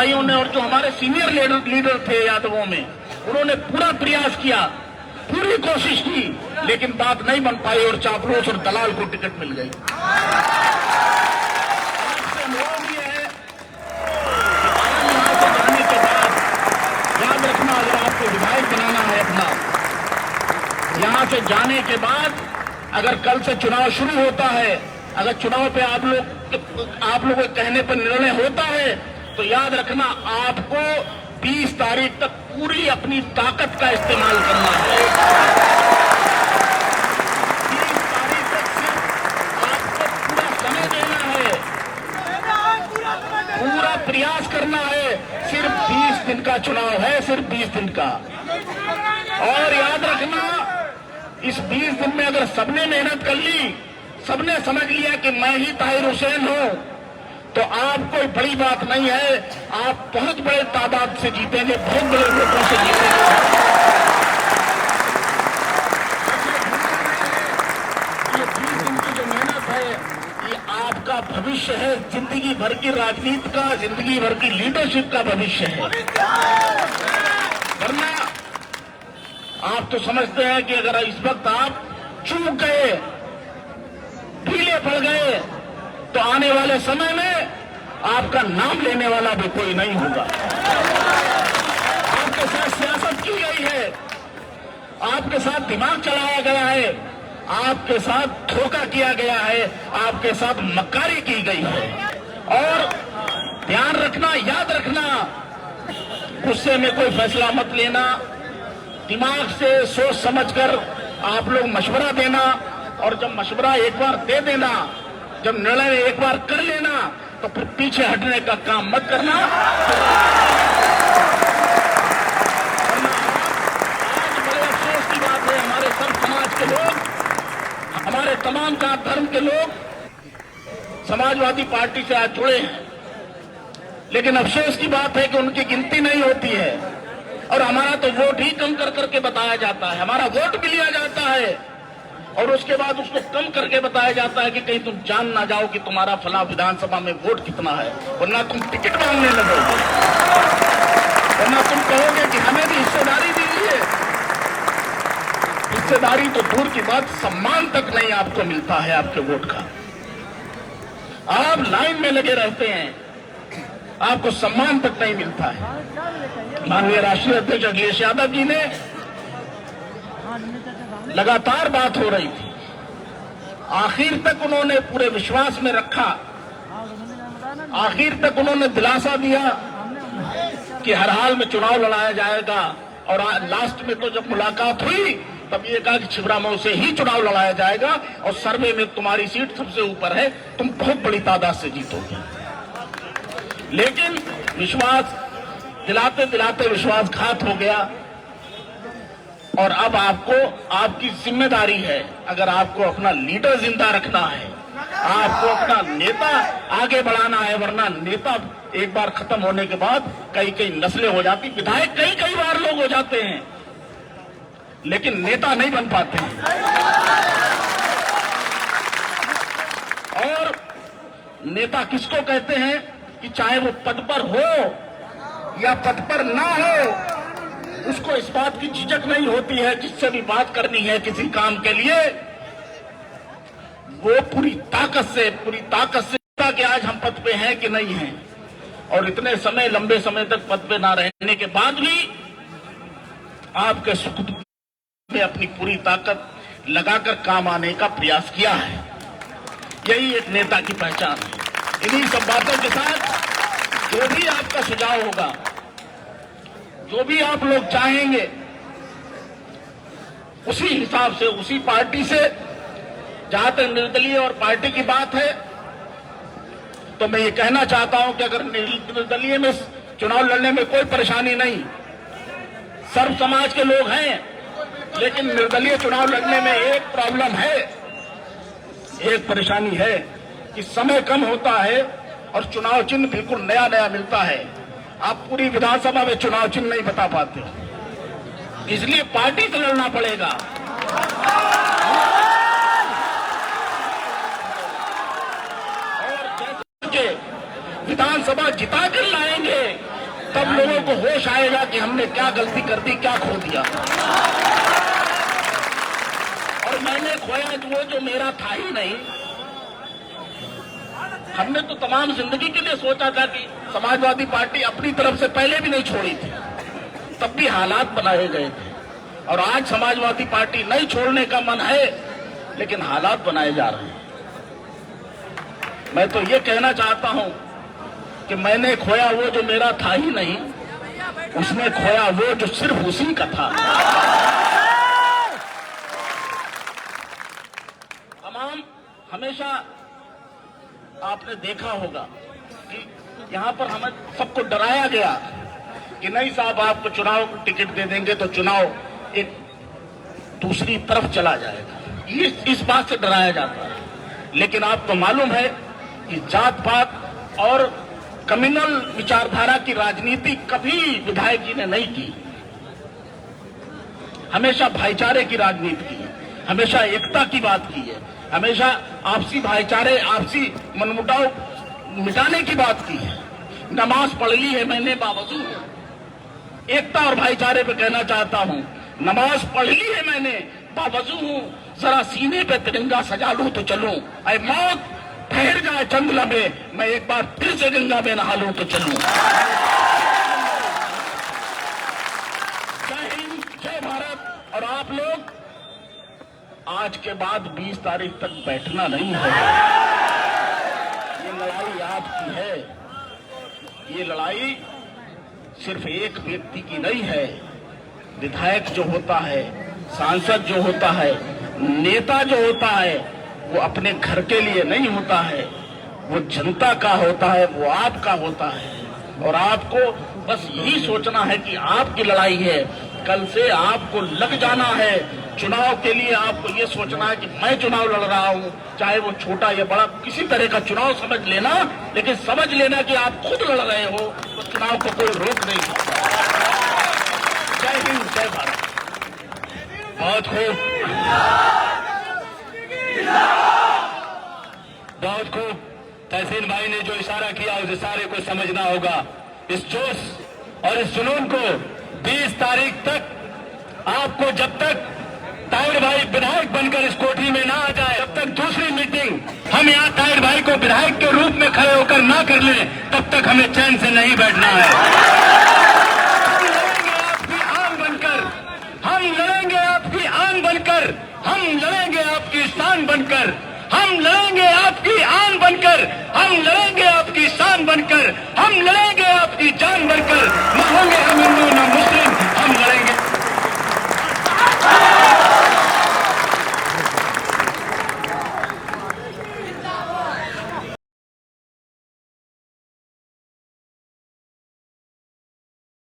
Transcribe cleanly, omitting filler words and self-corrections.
भाइयों ने और जो हमारे सीनियर लीडर थे यादवों में, उन्होंने पूरा प्रयास किया, पूरी कोशिश की, लेकिन बात नहीं बन पाई और चापलूस और दलाल को टिकट मिल गई। जाने के बाद याद रखना, अगर आपको विधायक बनाना है अपना, यहां से जाने के बाद अगर कल से चुनाव शुरू होता है, अगर चुनाव पे आप लोगों के कहने पर निर्णय होता है, तो याद रखना आपको 20 तारीख तक पूरी अपनी ताकत का इस्तेमाल करना है। 20 तारीख तक सिर्फ आपको पूरा समय देना है, पूरा प्रयास करना है। सिर्फ 20 दिन का चुनाव है, सिर्फ 20 दिन का। और याद रखना, इस 20 दिन में अगर सबने मेहनत कर ली, सबने समझ लिया कि मैं ही ताहिर हुसैन हूं, तो आप कोई बड़ी बात नहीं है, आप बहुत बड़े तादाद से जीतेंगे, बहुत बड़े वोटों से जीतेंगे। ये 20 दिन की जो मेहनत है, ये आपका भविष्य है, जिंदगी भर की राजनीति का, जिंदगी भर की लीडरशिप का भविष्य है। वरना आप तो समझते हैं कि अगर इस वक्त आप चूक गए, ढीले पड़ गए, तो आने वाले समय में आपका नाम लेने वाला भी कोई नहीं होगा। आपके साथ सियासत की गई है, आपके साथ दिमाग चलाया गया है, आपके साथ धोखा किया गया है, आपके साथ मक्कारी की गई है। और ध्यान रखना, याद रखना, गुस्से में कोई फैसला मत लेना, दिमाग से सोच समझकर आप लोग मशवरा देना, और जब मशवरा एक बार दे देना, जब निर्णय एक बार कर लेना, तो फिर पीछे हटने का काम मत करना। आज बड़े अफसोस की बात है, हमारे सब समाज के लोग, हमारे तमाम जात धर्म के लोग समाजवादी पार्टी से आज जुड़े हैं, लेकिन अफसोस की बात है कि उनकी गिनती नहीं होती है, और हमारा तो वोट ही कम कर करके बताया जाता है। हमारा वोट भी लिया जाता है और उसके बाद उसको कम करके बताया जाता है कि कहीं तुम जान ना जाओ कि तुम्हारा फला विधानसभा में वोट कितना है, वरना तुम टिकट मांगने लगोगे, वरना तुम कहोगे कि हमें भी हिस्सेदारी दीजिए। हिस्सेदारी तो दूर की बात, सम्मान तक नहीं आपको मिलता है आपके वोट का। आप लाइन में लगे रहते हैं, आपको सम्मान तक नहीं मिलता है। माननीय राष्ट्रीय अध्यक्ष अखिलेश यादव जी ने लगातार बात हो रही थी, आखिर तक उन्होंने पूरे विश्वास में रखा, आखिर तक उन्होंने दिलासा दिया कि हर हाल में चुनाव लड़ाया जाएगा। और लास्ट में तो जब मुलाकात हुई, तब ये कहा कि छिबरामऊ से ही चुनाव लड़ाया जाएगा और सर्वे में तुम्हारी सीट सबसे ऊपर है, तुम बहुत बड़ी तादाद से जीतोगे। लेकिन विश्वास दिलाते दिलाते विश्वासघात हो गया, और अब आपको, आपकी जिम्मेदारी है, अगर आपको अपना लीडर जिंदा रखना है, आपको अपना नेता आगे बढ़ाना है, वरना नेता एक बार खत्म होने के बाद कई कई नस्लें हो जाती, विधायक कई बार लोग हो जाते हैं, लेकिन नेता नहीं बन पाते हैं। और नेता किसको कहते हैं कि चाहे वो पद पर हो या पद पर ना हो, उसको इस बात की झिझक नहीं होती है, जिससे भी बात करनी है किसी काम के लिए, वो पूरी ताकत से कि आज हम पद पे हैं कि नहीं हैं। और इतने समय, लंबे समय तक पद पे ना रहने के बाद भी आपके सुख दुख में अपनी पूरी ताकत लगाकर काम आने का प्रयास किया है। यही एक नेता की पहचान है। इन्हीं सब बातों के साथ जो भी आपका सुझाव होगा, जो भी आप लोग चाहेंगे, उसी हिसाब से, उसी पार्टी से, जहां तक निर्दलीय और पार्टी की बात है, तो मैं ये कहना चाहता हूं कि अगर निर्दलीय में चुनाव लड़ने में कोई परेशानी नहीं, सर्व समाज के लोग हैं, लेकिन निर्दलीय चुनाव लड़ने में एक प्रॉब्लम है, एक परेशानी है कि समय कम होता है और चुनाव चिन्ह बिल्कुल नया नया मिलता है। आप पूरी विधानसभा में चुनाव चिन्ह नहीं बता पाते, इसलिए पार्टी से लड़ना पड़ेगा। और जैसे विधानसभा जिता कर लाएंगे, तब लोगों को होश आएगा कि हमने क्या गलती कर दी, क्या खो दिया। और मैंने खोया वो जो मेरा था ही नहीं। हमने तो तमाम जिंदगी के लिए सोचा था कि समाजवादी पार्टी अपनी तरफ से पहले भी नहीं छोड़ी थी, तब भी हालात बनाए गए थे। और आज समाजवादी पार्टी नहीं छोड़ने का मन है, लेकिन हालात बनाए जा रहे हैं। मैं तो ये कहना चाहता हूं कि मैंने खोया वो जो मेरा था ही नहीं, उसने खोया वो जो सिर्फ उसी का था। तमाम हमेशा आपने देखा होगा कि यहां पर हमें सबको डराया गया कि नहीं साहब आपको चुनाव टिकट दे देंगे तो चुनाव एक दूसरी तरफ चला जाएगा, ये इस बात से डराया जाता है। लेकिन आपको मालूम है कि जात पात और कम्युनल विचारधारा की राजनीति कभी विधायक जी ने नहीं की। हमेशा भाईचारे की राजनीति की है, हमेशा एकता की बात की है, हमेशा आपसी भाईचारे, आपसी मनमुटाव मिटाने की बात की है। नमाज पढ़ ली है मैंने बावजूद, एकता और भाईचारे पे कहना चाहता हूं, नमाज पढ़ ली है मैंने बावजूद हूं, जरा सीने पे तिरंगा सजा लूं तो चलूं, ऐ मौत ठहर जाए चंद लम्हे, मैं एक बार फिर से गंगा में नहा लूं तो चलूं। जय हिंद, जय भारत। और आप लोग आज के बाद 20 तारीख तक बैठना नहीं है। ये लड़ाई आपकी है, ये लड़ाई सिर्फ एक व्यक्ति की नहीं है। विधायक जो होता है, सांसद जो होता है, नेता जो होता है, वो अपने घर के लिए नहीं होता है, वो जनता का होता है, वो आपका होता है। और आपको बस यही सोचना है कि आपकी लड़ाई है, कल से आपको लग जाना है चुनाव के लिए। आपको ये सोचना है कि मैं चुनाव लड़ रहा हूं, चाहे वो छोटा या बड़ा किसी तरह का चुनाव समझ लेना, लेकिन समझ लेना कि आप खुद लड़ रहे हो तो चुनाव को कोई रोक नहीं सकता। जय हिंद, जय भारत। बहुत खूब, बहुत खूब। तहसीन भाई ने जो इशारा किया उस इशारे को समझना होगा। इस जोश और इस जुनून को 20 तारीख तक आपको, जब तक ताहिर भाई विधायक बनकर इस कोठरी में ना आ जाए, तब तक दूसरी मीटिंग हम यहाँ ताहिर भाई को विधायक के रूप में खड़े होकर ना कर लें, तब तक हमें चैन से नहीं बैठना है। हम लड़ेंगे आपकी आन बनकर, हम लड़ेंगे आपकी आन बनकर, हम लड़ेंगे आपकी शान बनकर, हम लड़ेंगे आपकी आन बनकर, हम लड़ेंगे आपकी शान बनकर, हम लड़ेंगे आपकी जान बनकर।